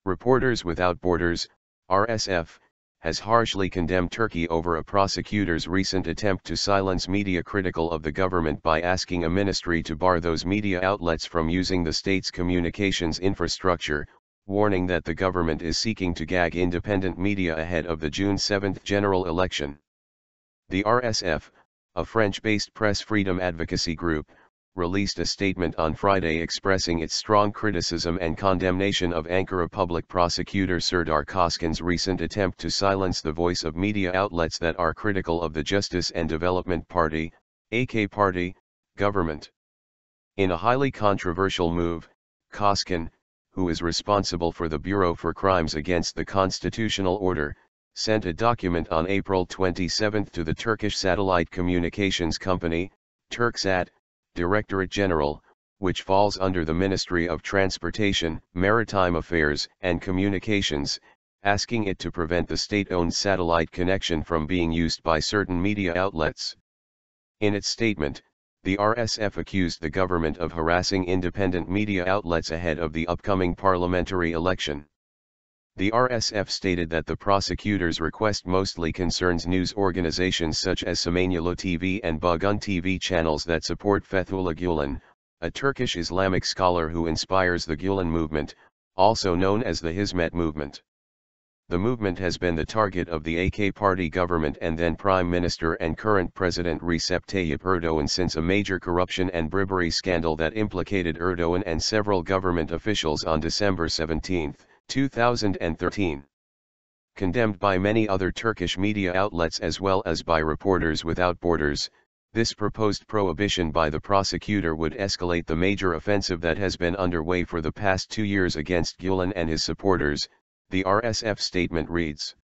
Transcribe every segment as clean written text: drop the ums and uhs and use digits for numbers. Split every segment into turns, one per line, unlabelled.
Reporters Without Borders, RSF, has harshly condemned Turkey over a prosecutor's recent attempt to silence media critical of the government by asking a ministry to bar those media outlets from using the state's communications infrastructure, warning that the government is seeking to gag independent media ahead of the June 7 general election. The RSF, a French-based press freedom advocacy group, released a statement on Friday expressing its strong criticism and condemnation of Ankara Public Prosecutor Serdar Coşkun's recent attempt to silence the voice of media outlets that are critical of the Justice and Development Party, AK Party, government. In a highly controversial move, Coşkun, who is responsible for the Bureau for Crimes Against the Constitutional Order, sent a document on April 27 to the Turkish Satellite Communications Company, TÜRKSAT, Directorate General, which falls under the Ministry of Transportation, Maritime Affairs and Communications, asking it to prevent the state-owned satellite connection from being used by certain media outlets. In its statement, the RSF accused the government of harassing independent media outlets ahead of the upcoming parliamentary election. The RSF stated that the prosecutor's request mostly concerns news organizations such as Samanyolu TV and Bugün TV channels that support Fethullah Gülen, a Turkish Islamic scholar who inspires the Gülen movement, also known as the Hizmet movement. The movement has been the target of the AK Party government and then Prime Minister and current President Recep Tayyip Erdoğan since a major corruption and bribery scandal that implicated Erdoğan and several government officials on December 17, 2013. Condemned by many other Turkish media outlets as well as by Reporters Without Borders, this proposed prohibition by the prosecutor would escalate the major offensive that has been underway for the past 2 years against Gülen and his supporters, the RSF statement reads.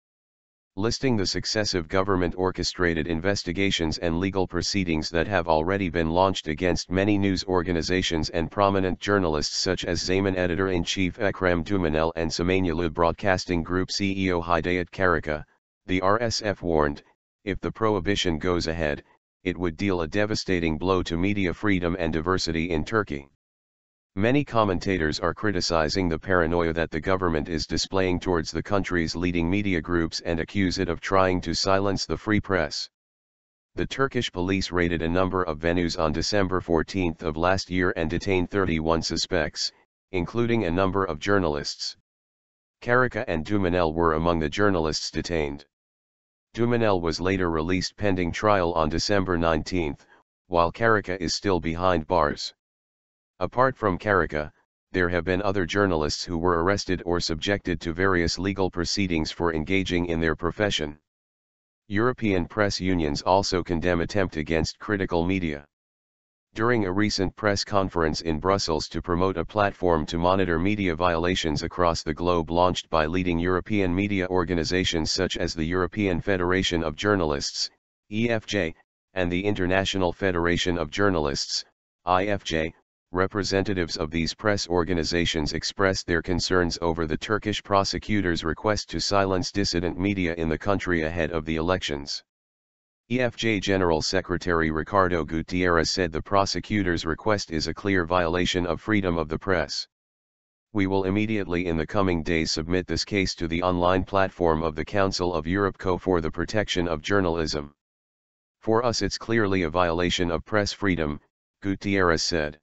Listing the successive government-orchestrated investigations and legal proceedings that have already been launched against many news organizations and prominent journalists such as Zaman Editor-in-Chief Ekrem Tumanel and Samanyolu Broadcasting Group CEO Hidayet Karaca, the RSF warned, if the prohibition goes ahead, it would deal a devastating blow to media freedom and diversity in Turkey. Many commentators are criticizing the paranoia that the government is displaying towards the country's leading media groups and accuse it of trying to silence the free press. The Turkish police raided a number of venues on December 14 of last year and detained 31 suspects, including a number of journalists. Karaca and Tumanel were among the journalists detained. Tumanel was later released pending trial on December 19, while Karaca is still behind bars. Apart from Karaca, there have been other journalists who were arrested or subjected to various legal proceedings for engaging in their profession. European press unions also condemn attempt against critical media. During a recent press conference in Brussels to promote a platform to monitor media violations across the globe launched by leading European media organizations such as the European Federation of Journalists, EFJ, and the International Federation of Journalists, IFJ, representatives of these press organizations expressed their concerns over the Turkish prosecutor's request to silence dissident media in the country ahead of the elections. EFJ General Secretary Ricardo Gutierrez said the prosecutor's request is a clear violation of freedom of the press. We will immediately in the coming days submit this case to the online platform of the Council of Europe Co for the protection of journalism. For us it's clearly a violation of press freedom, Gutierrez said.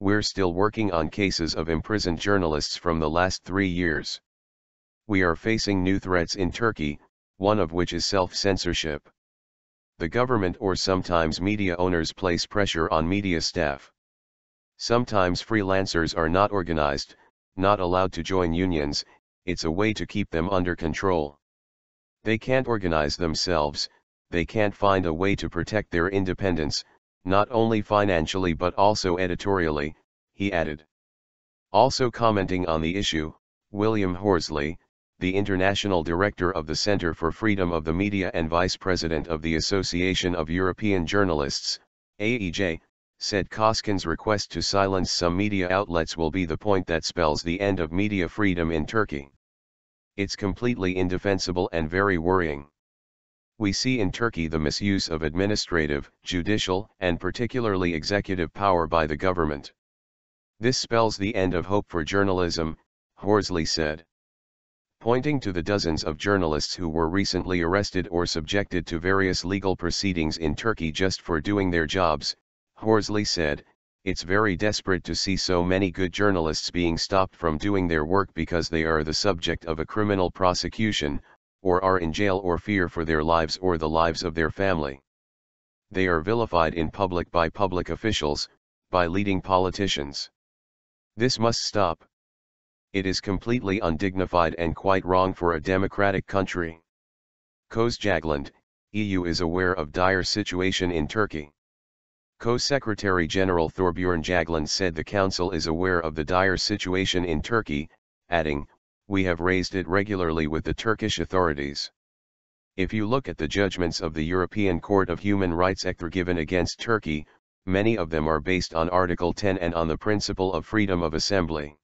We're still working on cases of imprisoned journalists from the last 3 years. We are facing new threats in Turkey, one of which is self-censorship. The government or sometimes media owners place pressure on media staff. Sometimes freelancers are not organized, not allowed to join unions, it's a way to keep them under control. They can't organize themselves, they can't find a way to protect their independence, not only financially but also editorially, he added. Also commenting on the issue, William Horsley, the international director of the Center for Freedom of the Media and vice president of the Association of European Journalists, AEJ, said Coşkun's request to silence some media outlets will be the point that spells the end of media freedom in Turkey. It's completely indefensible and very worrying. We see in Turkey the misuse of administrative, judicial, and particularly executive power by the government. This spells the end of hope for journalism, Horsley said. Pointing to the dozens of journalists who were recently arrested or subjected to various legal proceedings in Turkey just for doing their jobs, Horsley said, "It's very desperate to see so many good journalists being stopped from doing their work because they are the subject of a criminal prosecution, or are in jail or fear for their lives or the lives of their family. They are vilified in public by public officials, by leading politicians. This must stop. It is completely undignified and quite wrong for a democratic country." Coşkun, EU is aware of dire situation in Turkey. Co-Secretary General Thorbjørn Jagland said the Council is aware of the dire situation in Turkey, adding, "We have raised it regularly with the Turkish authorities. If you look at the judgments of the European Court of Human Rights given against Turkey, many of them are based on Article 10 and on the principle of freedom of assembly.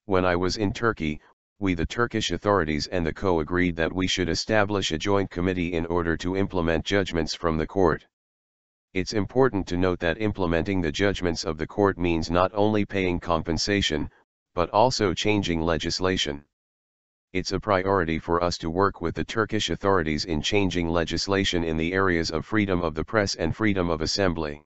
When I was in Turkey, we the Turkish authorities and the CO agreed that we should establish a joint committee in order to implement judgments from the court. It's important to note that implementing the judgments of the court means not only paying compensation, but also changing legislation. It's a priority for us to work with the Turkish authorities in changing legislation in the areas of freedom of the press and freedom of assembly."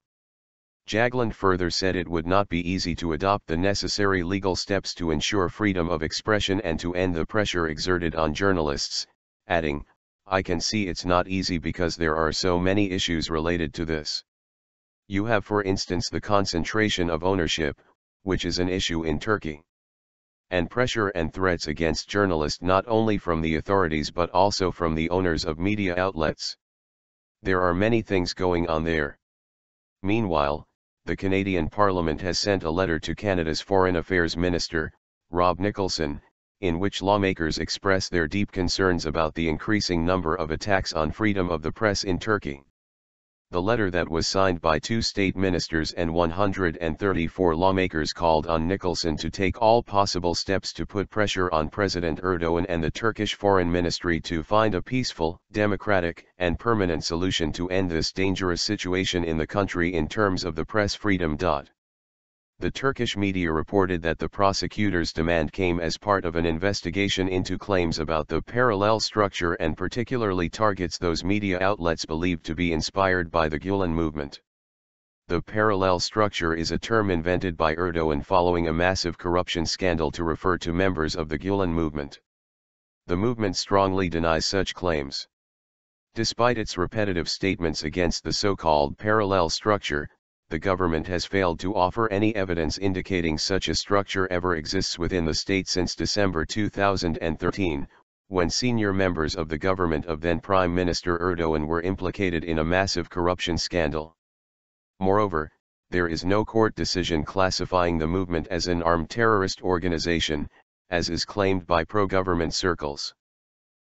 Jagland further said it would not be easy to adopt the necessary legal steps to ensure freedom of expression and to end the pressure exerted on journalists, adding, "I can see it's not easy because there are so many issues related to this. You have for instance the concentration of ownership, which is an issue in Turkey. And pressure and threats against journalists not only from the authorities but also from the owners of media outlets. There are many things going on there." Meanwhile, the Canadian Parliament has sent a letter to Canada's Foreign Affairs Minister, Rob Nicholson, in which lawmakers express their deep concerns about the increasing number of attacks on freedom of the press in Turkey. The letter that was signed by 2 state ministers and 134 lawmakers called on Nicholson to take all possible steps to put pressure on President Erdogan and the Turkish Foreign Ministry to find a peaceful, democratic, and permanent solution to end this dangerous situation in the country in terms of the press freedom. The Turkish media reported that the prosecutor's demand came as part of an investigation into claims about the parallel structure and particularly targets those media outlets believed to be inspired by the Gülen movement. The parallel structure is a term invented by Erdogan following a massive corruption scandal to refer to members of the Gülen movement. The movement strongly denies such claims. Despite its repetitive statements against the so-called parallel structure, the government has failed to offer any evidence indicating such a structure ever exists within the state since December 2013, when senior members of the government of then Prime Minister Erdogan were implicated in a massive corruption scandal. Moreover, there is no court decision classifying the movement as an armed terrorist organization, as is claimed by pro-government circles.